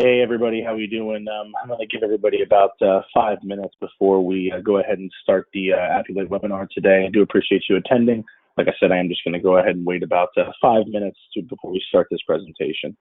Hey everybody, how are you doing? I'm going to give everybody about 5 minutes before we go ahead and start the Appulate webinar today. I do appreciate you attending. Like I said, I am just going to go ahead and wait about 5 minutes before we start this presentation.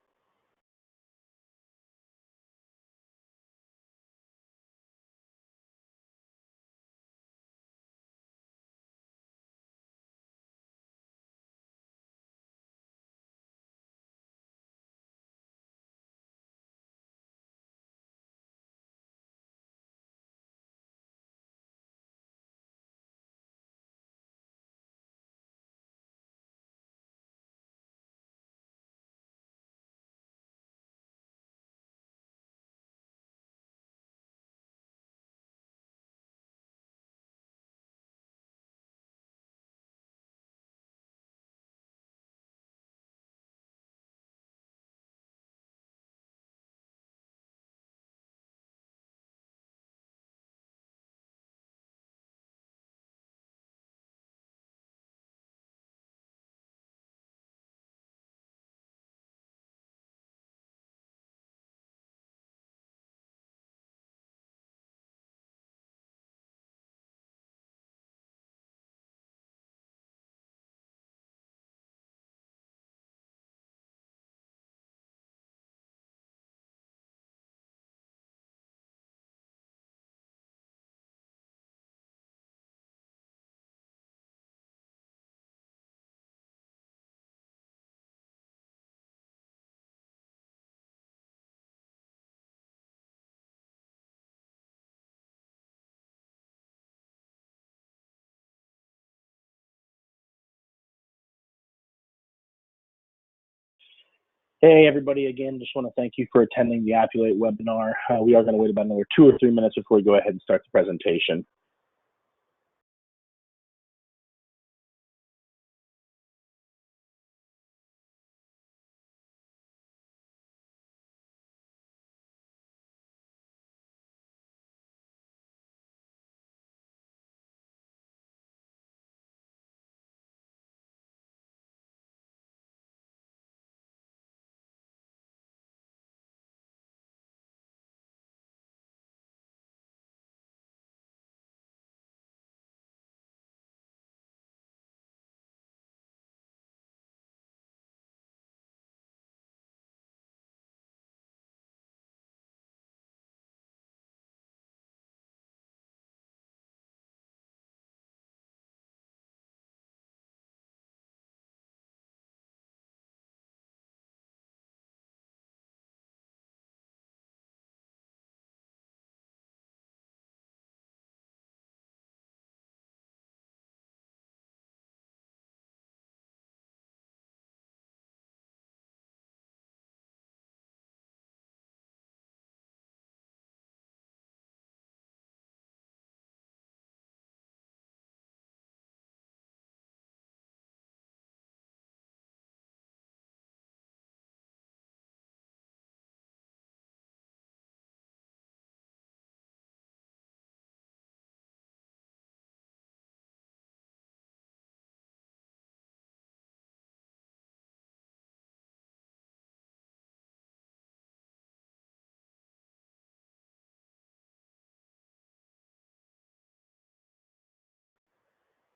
Hey everybody, again, just want to thank you for attending the Appulate webinar. We are going to wait about another 2 or 3 minutes before we go ahead and start the presentation.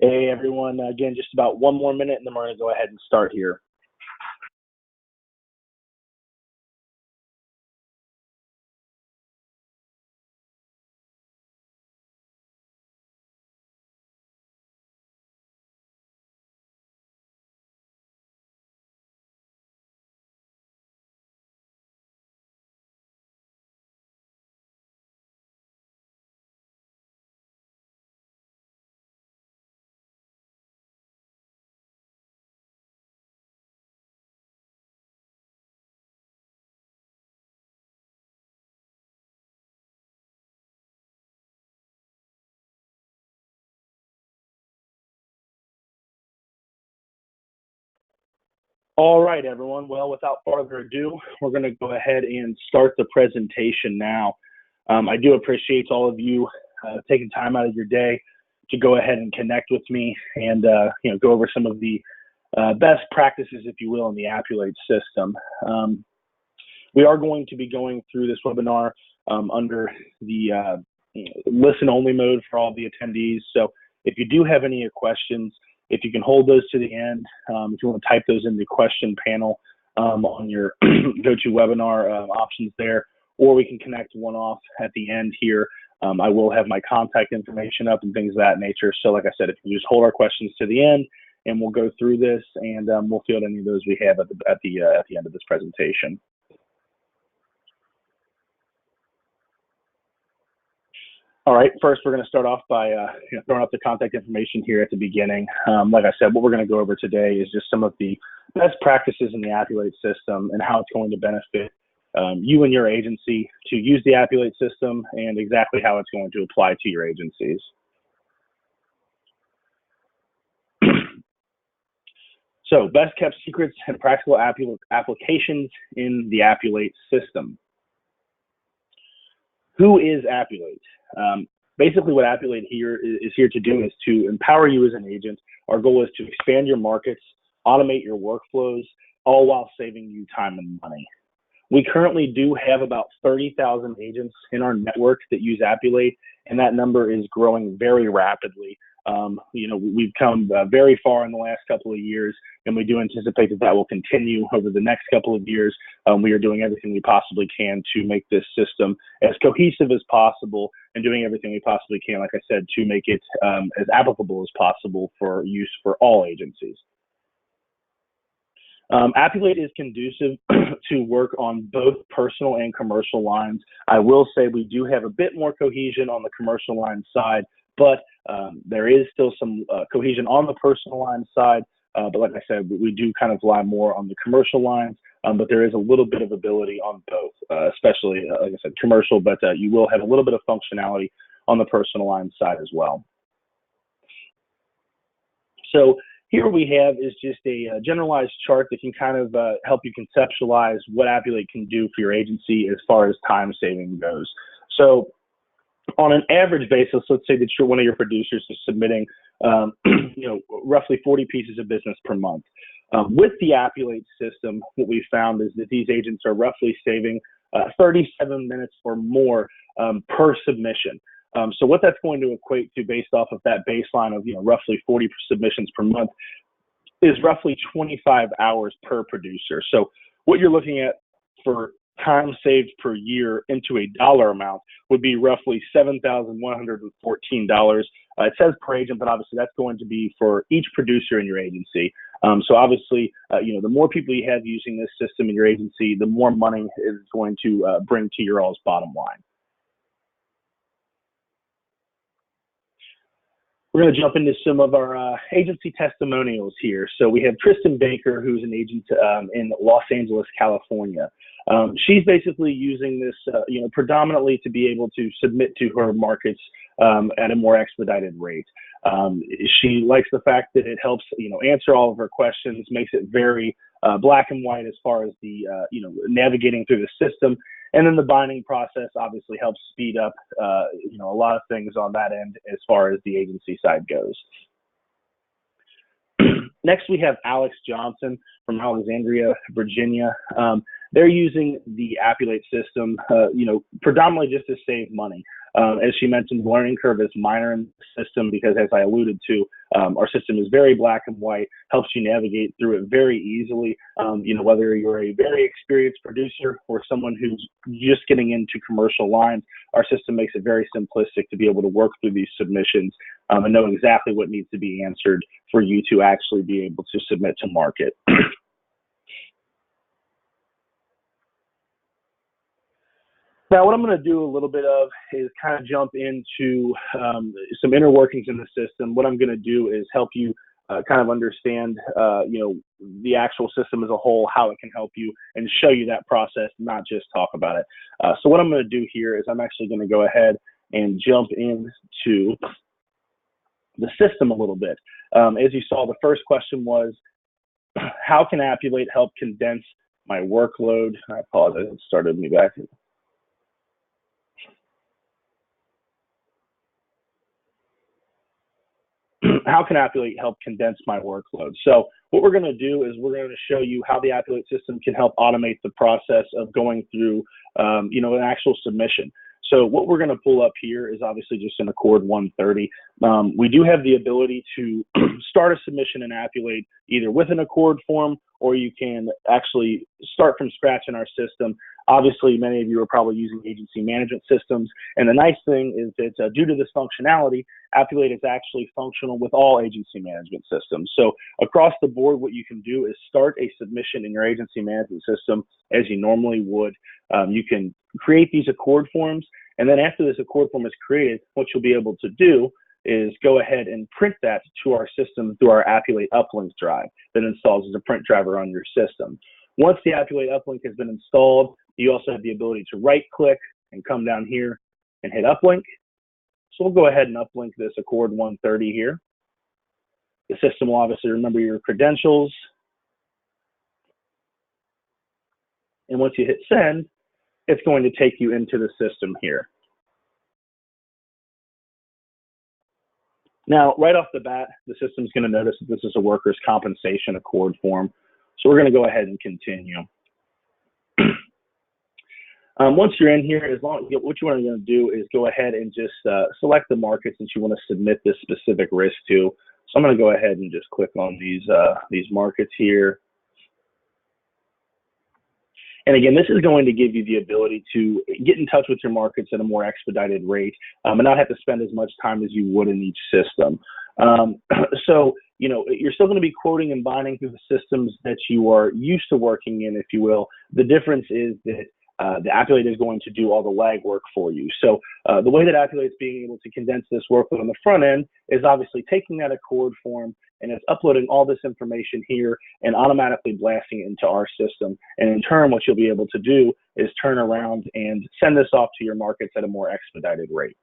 Hey everyone, again, just about 1 more minute and then we're going to go ahead and start here. All right, everyone. Well, without further ado, we're going to go ahead and start the presentation now. I do appreciate all of you taking time out of your day to go ahead and connect with me and go over some of the best practices, if you will, in the Appulate system. We are going to be going through this webinar under the listen-only mode for all the attendees. So if you do have any questions, if you can hold those to the end, if you want to type those in the question panel on your GoToWebinar options there, or we can connect one off at the end here. I will have my contact information up and things of that nature. So like I said, if you just hold our questions to the end, and we'll go through this, and we'll field any of those we have at the end of this presentation. All right, first we're going to start off by throwing up the contact information here at the beginning. Like I said, what we're going to go over today is just some of the best practices in the Appulate system and how it's going to benefit you and your agency to use the Appulate system, and exactly how it's going to apply to your agencies. So, best kept secrets and practical applications in the Appulate system. Who is Appulate? Basically, what Appulate is here to do is to empower you as an agent. Our goal is to expand your markets, automate your workflows, all while saving you time and money. We currently do have about 30,000 agents in our network that use Appulate, and that number is growing very rapidly. We've come very far in the last couple of years, and we do anticipate that that will continue over the next couple of years. We are doing everything we possibly can to make this system as cohesive as possible, and doing everything we possibly can, like I said, to make it as applicable as possible for use for all agencies. Appulate is conducive to work on both personal and commercial lines. I will say we do have a bit more cohesion on the commercial line side, but there is still some cohesion on the personal line side. But like I said, we do kind of rely more on the commercial lines, but there is a little bit of ability on both, especially, like I said, commercial, but you will have a little bit of functionality on the personal line side as well. So here we have is just a generalized chart that can kind of help you conceptualize what Appulate can do for your agency as far as time saving goes. So on an average basis, let's say that one of your producers is submitting, roughly 40 pieces of business per month. With the Appulate system, what we found is that these agents are roughly saving 37 minutes or more per submission. So what that's going to equate to, based off of that baseline of roughly 40 submissions per month, is roughly 25 hours per producer. So what you're looking at for time saved per year into a dollar amount would be roughly $7,114. It says per agent, but obviously that's going to be for each producer in your agency. So obviously, the more people you have using this system in your agency, the more money it's going to bring to your all's bottom line. We're going to jump into some of our agency testimonials here. So we have Tristan Baker, who's an agent in Los Angeles, California. She's basically using this, predominantly to be able to submit to her markets at a more expedited rate. She likes the fact that it helps, answer all of her questions, makes it very black and white as far as the, navigating through the system. And then the binding process obviously helps speed up, a lot of things on that end as far as the agency side goes. Next, we have Alex Johnson from Alexandria, Virginia. They're using the Appulate system, predominantly just to save money. As she mentioned, the learning curve is minor in the system because, as I alluded to, our system is very black and white, helps you navigate through it very easily. Whether you're a very experienced producer or someone who's just getting into commercial lines, our system makes it very simplistic to be able to work through these submissions and know exactly what needs to be answered for you to actually be able to submit to market. Now, what I'm going to do a little bit of is kind of jump into some inner workings in the system. What I'm going to do is help you kind of understand, the actual system as a whole, how it can help you, and show you that process, not just talk about it. So what I'm going to do here is I'm actually going to go ahead and jump into the system a little bit. As you saw, the first question was, how can Appulate help condense my workload? I apologize, it started me back. how can Appulate help condense my workload? So what we're going to do is we're going to show you how the Appulate system can help automate the process of going through, an actual submission. So what we're going to pull up here is obviously just an Accord 130. We do have the ability to start a submission in Appulate either with an Accord form, or you can actually start from scratch in our system. Obviously, many of you are probably using agency management systems. And the nice thing is that due to this functionality, Appulate is actually functional with all agency management systems. So across the board, what you can do is start a submission in your agency management system as you normally would. You can create these Accord forms. And then after this Accord form is created, what you'll be able to do is go ahead and print that to our system through our Appulate uplink drive that installs as a print driver on your system. Once the Appulate uplink has been installed, you also have the ability to right click and come down here and hit uplink. So we'll go ahead and uplink this Accord 130 here. The system will obviously remember your credentials. And once you hit send, it's going to take you into the system here. Now, right off the bat, the system's going to notice that this is a workers' compensation Accord form. So we're going to go ahead and continue. Once you're in here, what you want to do is go ahead and just select the markets that you want to submit this specific risk to. So I'm going to go ahead and just click on these markets here. And again, this is going to give you the ability to get in touch with your markets at a more expedited rate and not have to spend as much time as you would in each system. So, you're still going to be quoting and binding through the systems that you are used to working in, if you will. The difference is that the Appulate is going to do all the legwork for you. So the way that Appulate is being able to condense this workload on the front end is obviously taking that Accord form and it's uploading all this information here and automatically blasting it into our system. And in turn, what you'll be able to do is turn around and send this off to your markets at a more expedited rate.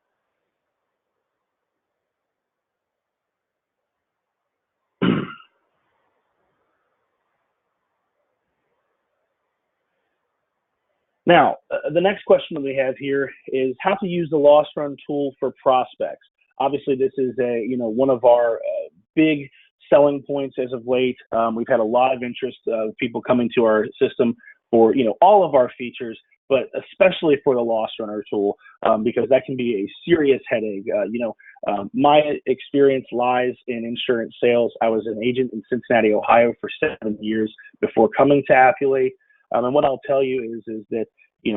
Now, the next question that we have here is how to use the loss run tool for prospects. Obviously, this is one of our big selling points as of late. We've had a lot of interest of people coming to our system for all of our features, but especially for the loss runner tool because that can be a serious headache. My experience lies in insurance sales. I was an agent in Cincinnati, Ohio for 7 years before coming to Appulate. And what I'll tell you is that,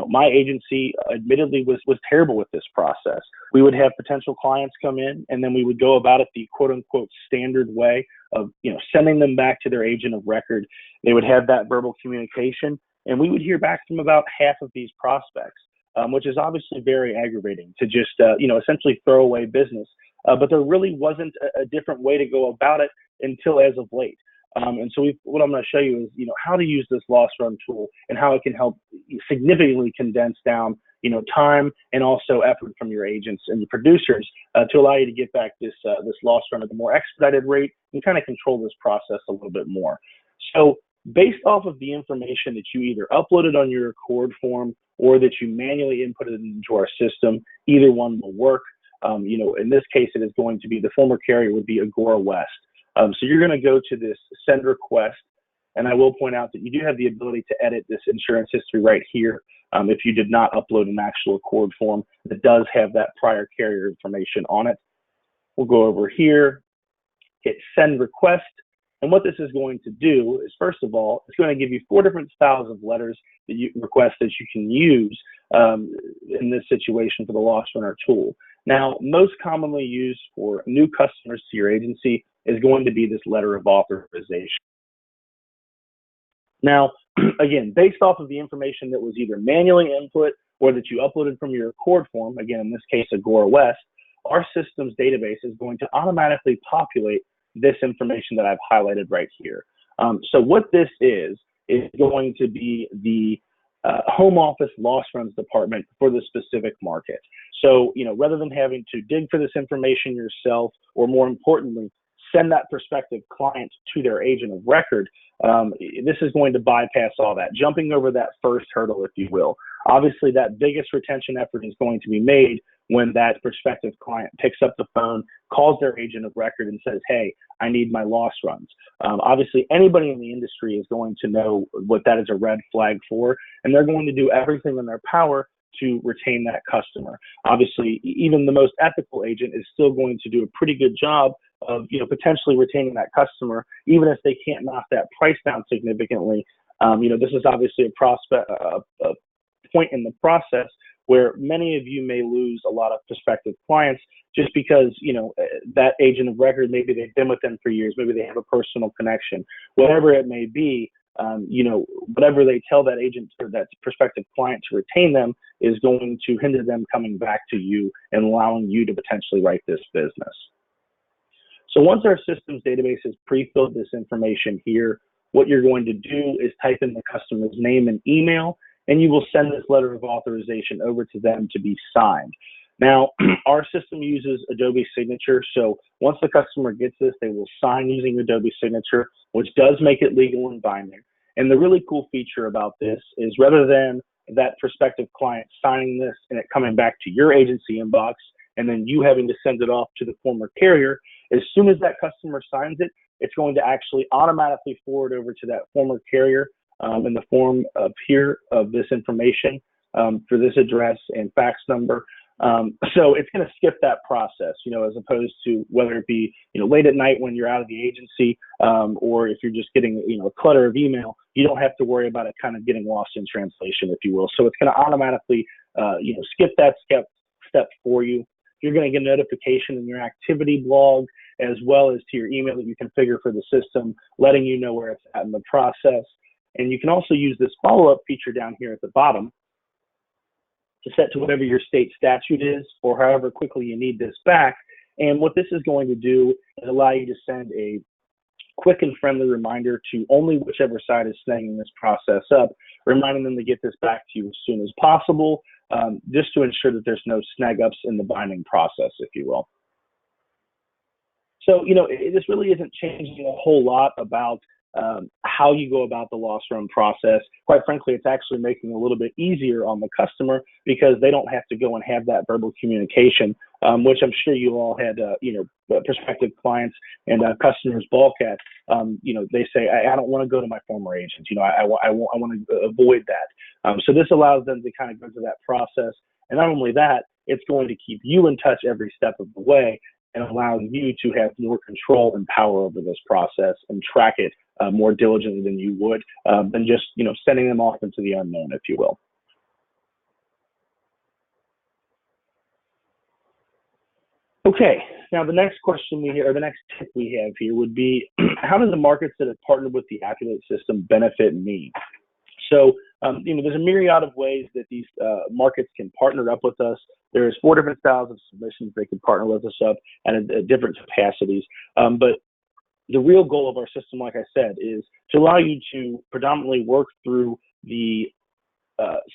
my agency admittedly was terrible with this process. We would have potential clients come in and then we would go about it the quote unquote standard way of, sending them back to their agent of record. They would have that verbal communication and we would hear back from about half of these prospects, which is obviously very aggravating to just, essentially throw away business. But there really wasn't a different way to go about it until as of late. And so what I'm going to show you is, how to use this loss run tool and how it can help significantly condense down, time and also effort from your agents and the producers to allow you to get back this loss run at a more expedited rate and kind of control this process a little bit more. So based off of the information that you either uploaded on your Accord form or that you manually inputted into our system, either one will work. In this case, it is going to be the former carrier would be Agora West. So you're going to go to this send request, and I will point out that you do have the ability to edit this insurance history right here if you did not upload an actual Accord form that does have that prior carrier information on it. We'll go over here, hit send request, and what this is going to do is, first of all, it's going to give you 4 different styles of letters that request that you can use in this situation for the loss runner tool. Now, most commonly used for new customers to your agency is going to be this letter of authorization. Now, again, based off of the information that was either manually input or that you uploaded from your Accord form, again, in this case, Agora West, our system's database is going to automatically populate this information that I've highlighted right here. So what this is going to be the home office loss runs department for the specific market. So, rather than having to dig for this information yourself, or more importantly, send that prospective client to their agent of record, this is going to bypass all that, jumping over that first hurdle, if you will. Obviously, that biggest retention effort is going to be made when that prospective client picks up the phone, calls their agent of record and says, hey, I need my loss runs. Obviously, anybody in the industry is going to know what that is a red flag for, and they're going to do everything in their power to retain that customer. Obviously, even the most ethical agent is still going to do a pretty good job of, potentially retaining that customer, even if they can't knock that price down significantly. This is obviously a point in the process where many of you may lose a lot of prospective clients just because, that agent of record, maybe they've been with them for years, maybe they have a personal connection, whatever it may be. Whatever they tell that agent or that prospective client to retain them is going to hinder them coming back to you and allowing you to potentially write this business. So once our systems database has pre-filled this information here, what you're going to do is type in the customer's name and email, and you will send this letter of authorization over to them to be signed. Now, our system uses Adobe Signature, so once the customer gets this, they will sign using Adobe Signature, which does make it legal and binding. And the really cool feature about this is rather than that prospective client signing this and it coming back to your agency inbox and then you having to send it off to the former carrier, as soon as that customer signs it, it's going to actually automatically forward over to that former carrier in the form of this information for this address and fax number. So it's going to skip that process, as opposed to whether it be, late at night when you're out of the agency, or if you're just getting, a clutter of email, you don't have to worry about it kind of getting lost in translation, if you will. So it's going to automatically, skip that step for you. You're going to get a notification in your activity blog, as well as to your email that you configure for the system, letting you know where it's at in the process. And you can also use this follow-up feature down here at the bottom to set to whatever your state statute is or however quickly you need this back. And what this is going to do is allow you to send a quick and friendly reminder to only whichever side is snagging this process up, reminding them to get this back to you as soon as possible, just to ensure that there's no snag ups in the binding process, if you will. So, this really isn't changing a whole lot about how you go about the loss run process. Quite frankly, it's actually making it a little bit easier on the customer because they don't have to go and have that verbal communication, which I'm sure you all had, prospective clients and customers balk at. They say, I don't want to go to my former agent. I want to avoid that. So this allows them to kind of go through that process. And not only that, it's going to keep you in touch every step of the way and allow you to have more control and power over this process and track it more diligently than you would than just sending them off into the unknown, if you will. Okay, now the next question the next tip we have here would be, how do the markets that have partnered with the Appulate system benefit me? So, there's a myriad of ways that these markets can partner up with us. There's 4 different styles of submissions they can partner with us up at different capacities. But the real goal of our system, like I said, is to allow you to predominantly work through the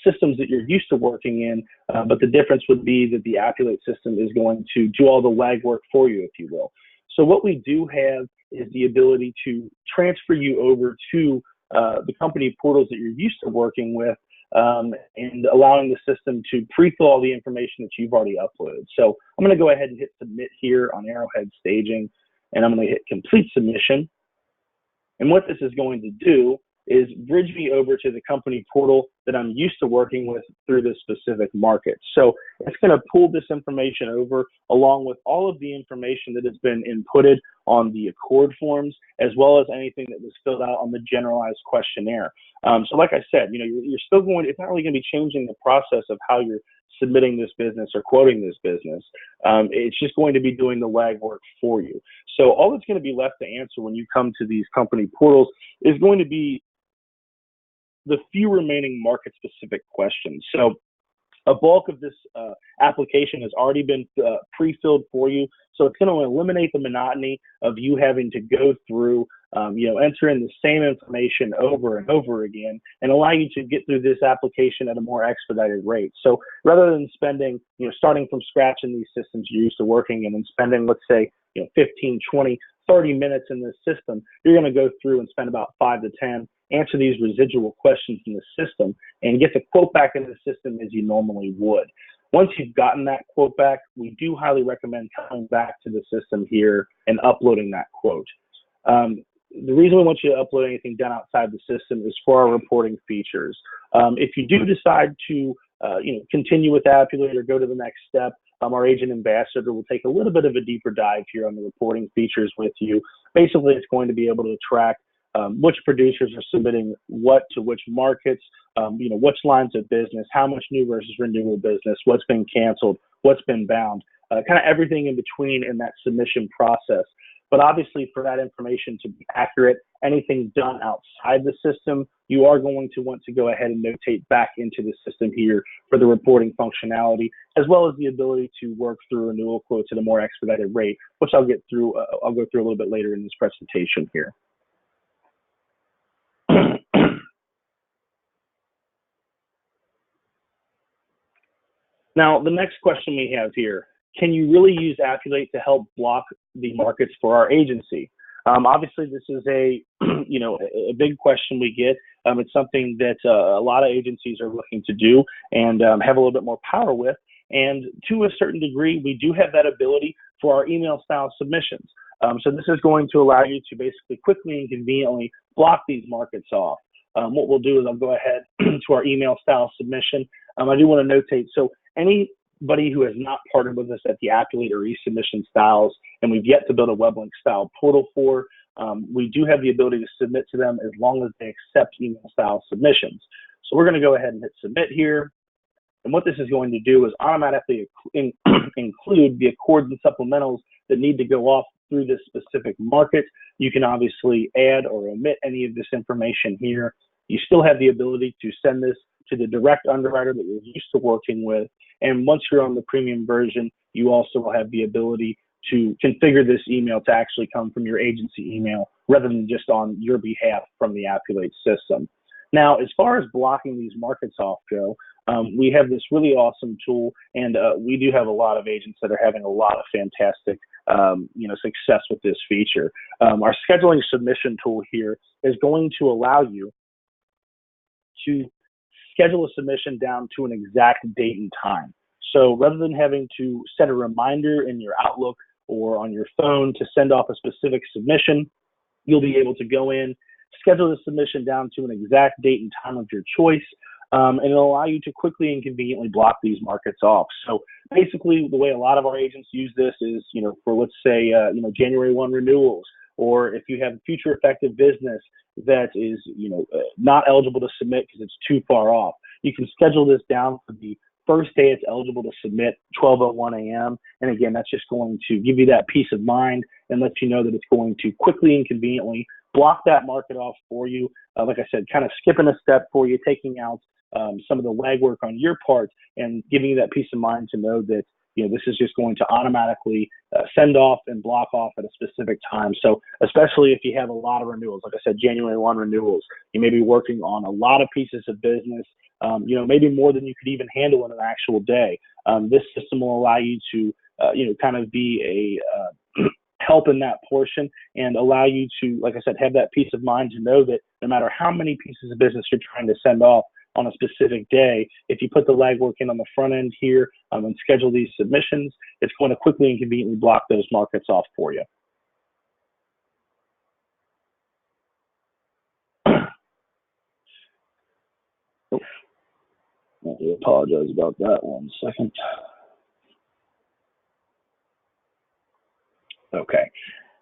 systems that you're used to working in, but the difference would be that the Appulate system is going to do all the legwork for you, if you will. So what we do have is the ability to transfer you over to the company portals that you're used to working with, and allowing the system to pre-fill all the information that you've already uploaded. So I'm going to go ahead and hit submit here on Arrowhead Staging, and I'm going to hit complete submission. And what this is going to do is bridge me over to the company portal that I'm used to working with through this specific market. So it's going to pull this information over along with all of the information that has been inputted on the Accord forms, as well as anything that was filled out on the generalized questionnaire. So like I said, you're still it's not really going to be changing the process of how you're submitting this business or quoting this business. It's just going to be doing the legwork for you. So all that's going to be left to answer when you come to these company portals is going to be the few remaining market-specific questions. So a bulk of this application has already been pre-filled for you. So it's going to eliminate the monotony of you having to go through, enter in the same information over and over again and allow you to get through this application at a more expedited rate. So rather than spending, starting from scratch in these systems you're used to working in and spending, let's say, 15, 20, 30 minutes in this system, you're going to go through and spend about 5 to 10, answer these residual questions in the system, and get the quote back into the system as you normally would. Once you've gotten that quote back, we do highly recommend coming back to the system here and uploading that quote. The reason we want you to upload anything done outside the system is for our reporting features. If you do decide to continue with Appulate or go to the next step, our agent ambassador will take a little bit of a deeper dive here on the reporting features with you. Basically, it's going to be able to track which producers are submitting what to which markets, which lines of business, how much new versus renewal business, what's been canceled, what's been bound, kind of everything in between in that submission process. But obviously, for that information to be accurate, anything done outside the system, you are going to want to go ahead and notate back into the system here for the reporting functionality, as well as the ability to work through renewal quotes at a more expedited rate, which I'll go through a little bit later in this presentation here. Now, the next question we have here, can you really use Appulate to help block the markets for our agency? Obviously, this is a big question we get. It's something that a lot of agencies are looking to do and have a little bit more power with. And to a certain degree, we do have that ability for our email style submissions. So this is going to allow you to basically quickly and conveniently block these markets off. What we'll do is I'll go ahead to our email style submission. I do want to notate, so anybody who has not partnered with us at the Appulate or eSubmission styles, and we've yet to build a web link style portal for, we do have the ability to submit to them as long as they accept email style submissions. So we're going to go ahead and hit submit here. And what this is going to do is automatically include the accords and supplementals that need to go off through this specific market. You can obviously add or omit any of this information here. You still have the ability to send this to the direct underwriter that you're used to working with. And once you're on the premium version, you also will have the ability to configure this email to actually come from your agency email rather than just on your behalf from the Appulate system. Now, as far as blocking these markets off go, we have this really awesome tool, and we do have a lot of agents that are having a lot of fantastic success with this feature. Our scheduling submission tool here is going to allow you to schedule a submission down to an exact date and time. So rather than having to set a reminder in your Outlook or on your phone to send off a specific submission, you'll be able to go in, schedule the submission down to an exact date and time of your choice, and it'll allow you to quickly and conveniently block these markets off. So basically, the way a lot of our agents use this is, for let's say, January 1 renewals, or if you have future effective business that is, not eligible to submit because it's too far off, you can schedule this down for the first day it's eligible to submit, 12:01 a.m. And again, that's just going to give you that peace of mind and let you know that it's going to quickly and conveniently block that market off for you. Like I said, kind of skipping a step for you, taking out some of the legwork on your part and giving you that peace of mind to know that this is just going to automatically send off and block off at a specific time. So especially if you have a lot of renewals, like I said, January 1 renewals, you may be working on a lot of pieces of business, maybe more than you could even handle in an actual day. This system will allow you to, kind of be a help in that portion and allow you to, like I said, have that peace of mind to know that no matter how many pieces of business you're trying to send off on a specific day, if you put the legwork in on the front end here and schedule these submissions, it's going to quickly and conveniently block those markets off for you. I do apologize about that. 1 second. Okay.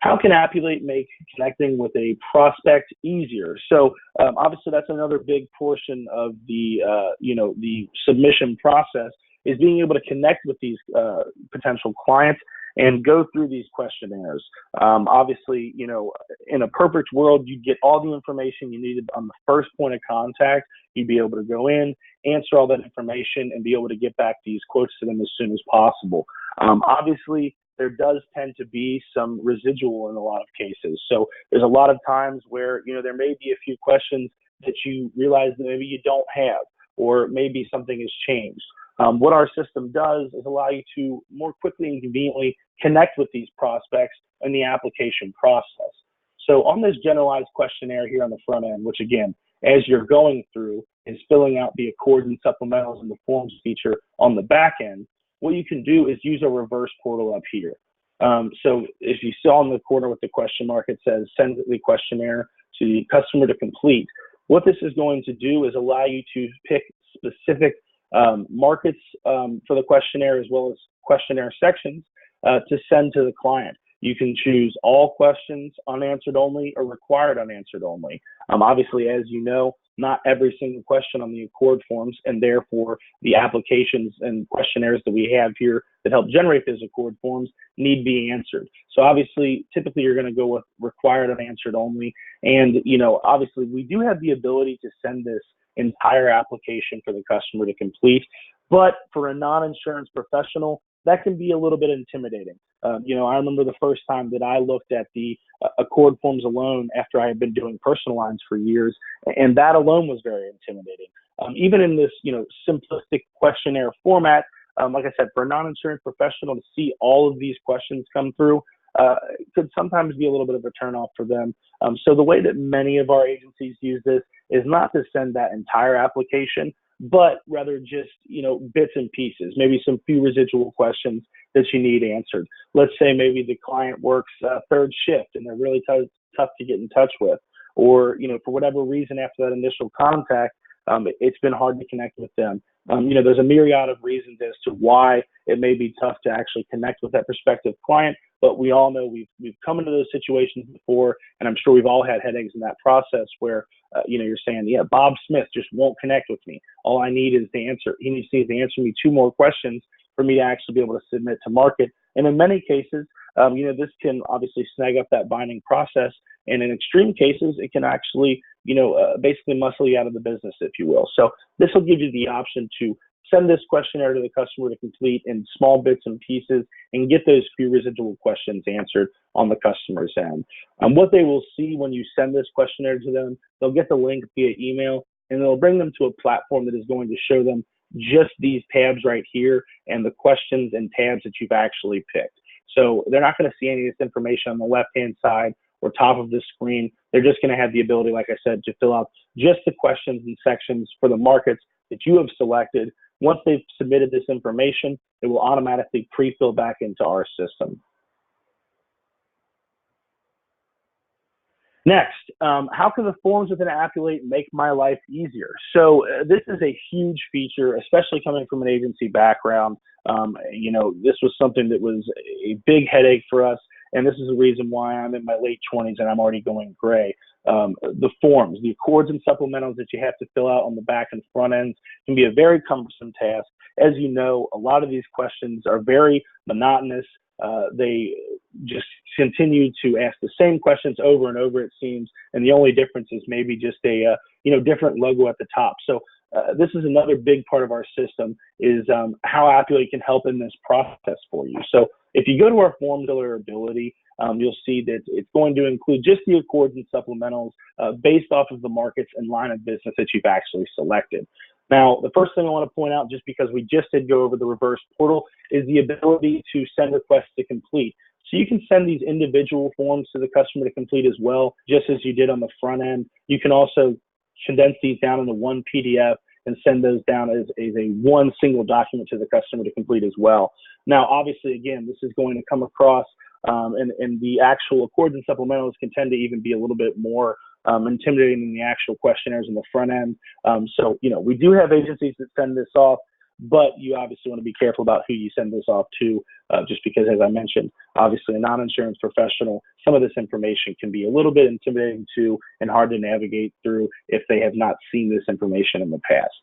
How can Appulate make connecting with a prospect easier? So obviously that's another big portion of the, the submission process is being able to connect with these potential clients and go through these questionnaires. Obviously, in a perfect world, you'd get all the information you needed on the first point of contact. You'd be able to go in, answer all that information, and be able to get back these quotes to them as soon as possible. Obviously, there does tend to be some residual in a lot of cases. So there's a lot of times where, there may be a few questions that you realize that maybe you don't have, or maybe something has changed. What our system does is allow you to more quickly and conveniently connect with these prospects in the application process. So on this generalized questionnaire here on the front end, which again, as you're going through, is filling out the accords and supplementals and the forms feature on the back end, what you can do is use a reverse portal up here. So if you saw in the corner with the question mark, it says send the questionnaire to the customer to complete. What this is going to do is allow you to pick specific markets for the questionnaire, as well as questionnaire sections to send to the client. You can choose all questions unanswered only or required unanswered only. Obviously, as you know, not every single question on the accord forms, and therefore the applications and questionnaires that we have here that help generate those accord forms need to be answered. So obviously, typically you're going to go with required unanswered only. And, obviously we do have the ability to send this entire application for the customer to complete, but for a non-insurance professional, that can be a little bit intimidating. I remember the first time that I looked at the accord forms alone after I had been doing personal lines for years, and that alone was very intimidating. Even in this, simplistic questionnaire format, like I said, for a non-insurance professional to see all of these questions come through could sometimes be a little bit of a turnoff for them. So the way that many of our agencies use this is not to send that entire application, but rather just, bits and pieces, maybe some few residual questions that you need answered. Let's say maybe the client works third shift and they're really tough to get in touch with, or, for whatever reason after that initial contact, it's been hard to connect with them. There's a myriad of reasons as to why it may be tough to actually connect with that prospective client, but we all know we've come into those situations before, and I'm sure we've all had headaches in that process where, you're saying, yeah, Bob Smith just won't connect with me. All I need is the answer. He needs to answer me 2 more questions for me to actually be able to submit to market. And in many cases, this can obviously snag up that binding process. And in extreme cases, it can actually, basically muscle you out of the business, if you will. So this will give you the option to send this questionnaire to the customer to complete in small bits and pieces and get those few residual questions answered on the customer's end. What they will see when you send this questionnaire to them, they'll get the link via email, and it'll bring them to a platform that is going to show them just these tabs right here and the questions and tabs that you've actually picked. So they're not going to see any of this information on the left-hand side or top of the screen. They're just going to have the ability, like I said, to fill out just the questions and sections for the markets that you have selected. Once they've submitted this information, it will automatically pre-fill back into our system. Next, how can the forms within Appulate make my life easier? So this is a huge feature, especially coming from an agency background. This was something that was a big headache for us, and this is the reason why I'm in my late 20s and I'm already going gray. The forms, the accords and supplementals that you have to fill out on the back and front ends can be a very cumbersome task. As you know, a lot of these questions are very monotonous. They just continue to ask the same questions over and over, it seems, and the only difference is maybe just a different logo at the top. So this is another big part of our system, is how Appulate can help in this process for you. So if you go to our form filler ability, you'll see that it's going to include just the accords and supplementals based off of the markets and line of business that you've actually selected. Now, the first thing I want to point out, just because we just did go over the reverse portal, is the ability to send requests to complete. So you can send these individual forms to the customer to complete as well, just as you did on the front end. You can also condense these down into one PDF and send those down as a one single document to the customer to complete as well. Now, obviously, again, this is going to come across, and the actual accords and supplementals can tend to even be a little bit more intimidating than the actual questionnaires in the front end. So, we do have agencies that send this off, but you obviously want to be careful about who you send this off to, just because, as I mentioned, obviously a non-insurance professional, some of this information can be a little bit intimidating to and hard to navigate through if they have not seen this information in the past.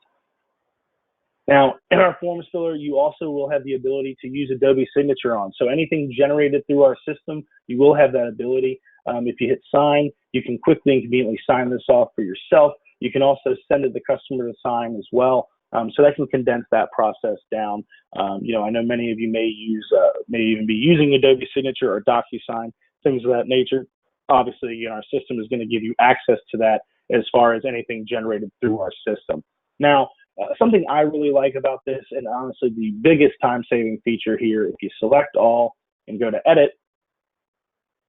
Now, in our forms filler, you also will have the ability to use Adobe Signature on. So anything generated through our system, you will have that ability. If you hit sign, you can quickly and conveniently sign this off for yourself. You can also send it to the customer to sign as well. So that can condense that process down. I know many of you may even be using Adobe Signature or DocuSign, things of that nature. Obviously, our system is going to give you access to that as far as anything generated through our system. Now, something I really like about this, and honestly the biggest time-saving feature here, if you select all and go to edit,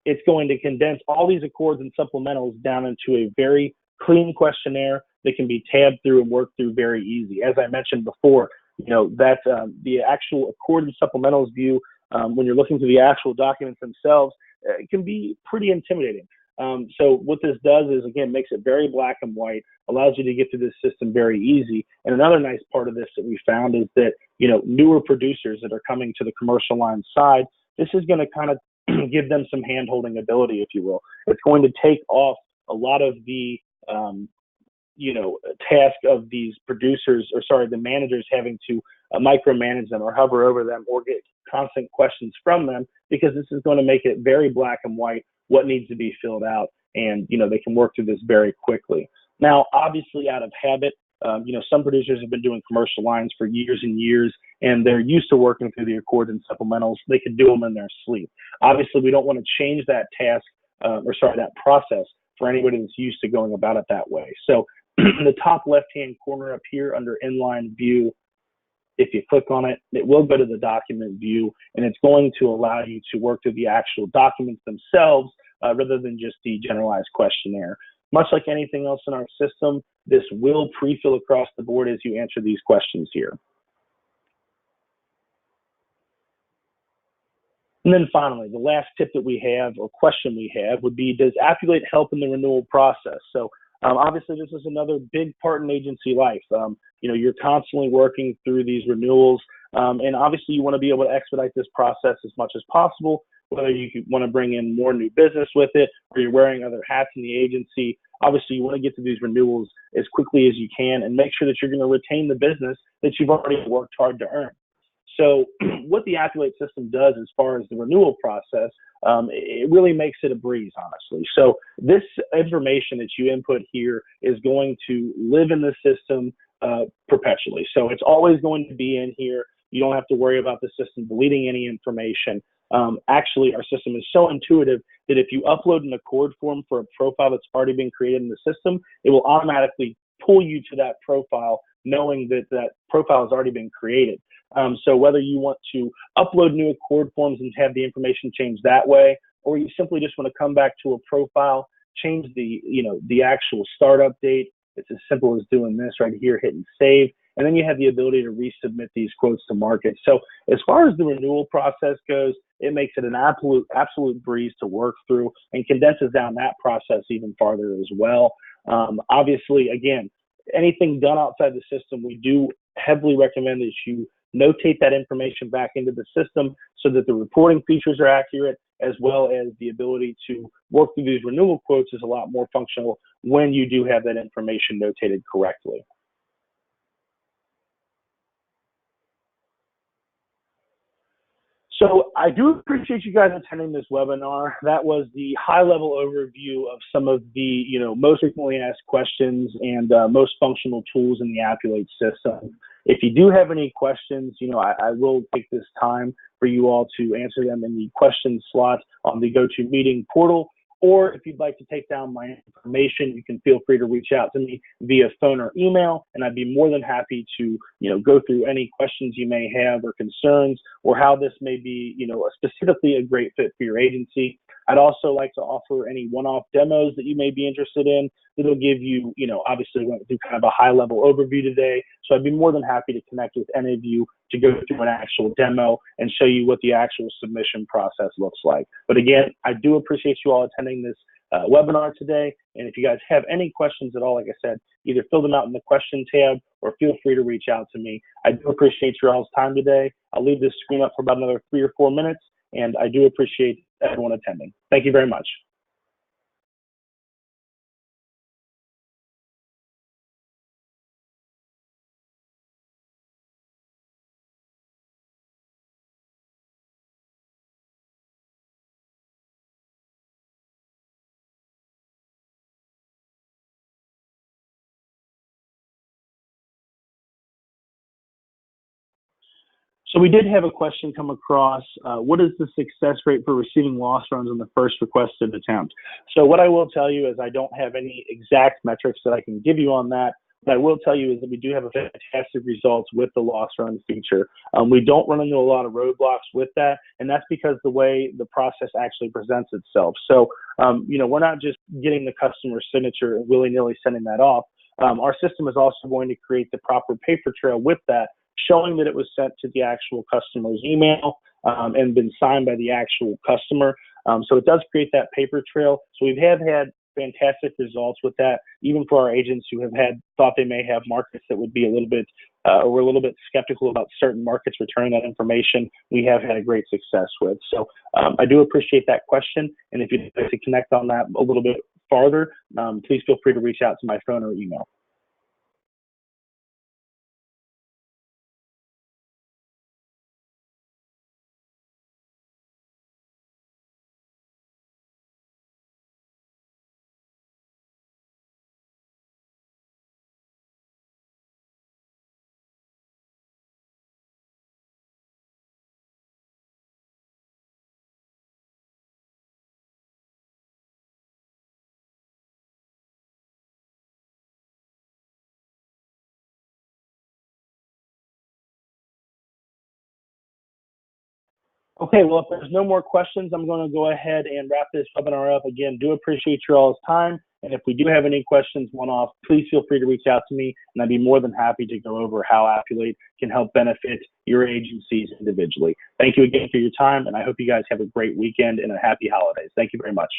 it's going to condense all these accords and supplementals down into a very clean questionnaire that can be tabbed through and worked through very easy. As I mentioned before, that the actual Accord and supplementals view, when you're looking through the actual documents themselves, it can be pretty intimidating. So what this does is, again, makes it very black and white, allows you to get through this system very easy. And another nice part of this that we found is that, newer producers that are coming to the commercial line side, this is going to kind of give them some hand-holding ability, if you will. It's going to take off a lot of the, task of these producers, the managers having to micromanage them or hover over them or get constant questions from them, because this is going to make it very black and white what needs to be filled out, and they can work through this very quickly. Now, obviously, out of habit, some producers have been doing commercial lines for years and years, and they're used to working through the Accord and supplementals. They can do them in their sleep. Obviously, we don't want to change that that process for anybody that's used to going about it that way. So in the top left-hand corner up here under inline view, if you click on it, it will go to the document view, and it's going to allow you to work through the actual documents themselves rather than just the generalized questionnaire. Much like anything else in our system, this will pre-fill across the board as you answer these questions here. And then finally, the last tip that we have, or question we have, would be, does Appulate help in the renewal process? So obviously, this is another big part in agency life. You're constantly working through these renewals, and obviously you want to be able to expedite this process as much as possible, whether you want to bring in more new business with it or you're wearing other hats in the agency. Obviously, you want to get to these renewals as quickly as you can and make sure that you're going to retain the business that you've already worked hard to earn. So what the Appulate system does as far as the renewal process, it really makes it a breeze, honestly. So this information that you input here is going to live in the system perpetually. So it's always going to be in here. You don't have to worry about the system deleting any information. Actually, our system is so intuitive that if you upload an Accord form for a profile that's already been created in the system, it will automatically pull you to that profile, knowing that that profile has already been created. So whether you want to upload new Accord forms and have the information changed that way, or you simply just want to come back to a profile, change the actual startup date, it's as simple as doing this right here, hitting save, and then you have the ability to resubmit these quotes to market. So as far as the renewal process goes, it makes it an absolute breeze to work through and condenses down that process even farther as well. Obviously, again, anything done outside the system, we do heavily recommend that you notate that information back into the system so that the reporting features are accurate, as well as the ability to work through these renewal quotes is a lot more functional when you do have that information notated correctly. So I do appreciate you guys attending this webinar. That was the high-level overview of some of the most frequently asked questions and most functional tools in the Appulate system. If you do have any questions, I will take this time for you all to answer them in the question slot on the GoToMeeting portal. Or if you'd like to take down my information, you can feel free to reach out to me via phone or email, and I'd be more than happy to, go through any questions you may have or concerns, or how this may be, specifically a great fit for your agency. I'd also like to offer any one-off demos that you may be interested in. It'll give you, obviously we went through kind of a high-level overview today, so I'd be more than happy to connect with any of you to go through an actual demo and show you what the actual submission process looks like. But again, I do appreciate you all attending this webinar today, and if you guys have any questions at all, like I said, either fill them out in the question tab or feel free to reach out to me. I do appreciate your all's time today. I'll leave this screen up for about another 3 or 4 minutes, and I do appreciate everyone attending. Thank you very much. So we did have a question come across. What is the success rate for receiving loss runs on the first requested attempt? So what I will tell you is I don't have any exact metrics that I can give you on that. What I will tell you is that we do have a fantastic results with the loss run feature. We don't run into a lot of roadblocks with that, and that's because the way the process actually presents itself. So, we're not just getting the customer signature and willy-nilly sending that off. our system is also going to create the proper paper trail with that, showing that it was sent to the actual customer's email and been signed by the actual customer. So it does create that paper trail. So we have had fantastic results with that, even for our agents who have thought they may have markets that would be a little bit or were a little bit skeptical about certain markets returning that information. We have had a great success with. So I do appreciate that question. And if you'd like to connect on that a little bit farther, please feel free to reach out to my phone or email. Okay, well, if there's no more questions, I'm going to go ahead and wrap this webinar up. Again, do appreciate your all's time. And if we do have any questions one-off, please feel free to reach out to me, and I'd be more than happy to go over how Appulate can help benefit your agencies individually. Thank you again for your time, and I hope you guys have a great weekend and a happy holidays. Thank you very much.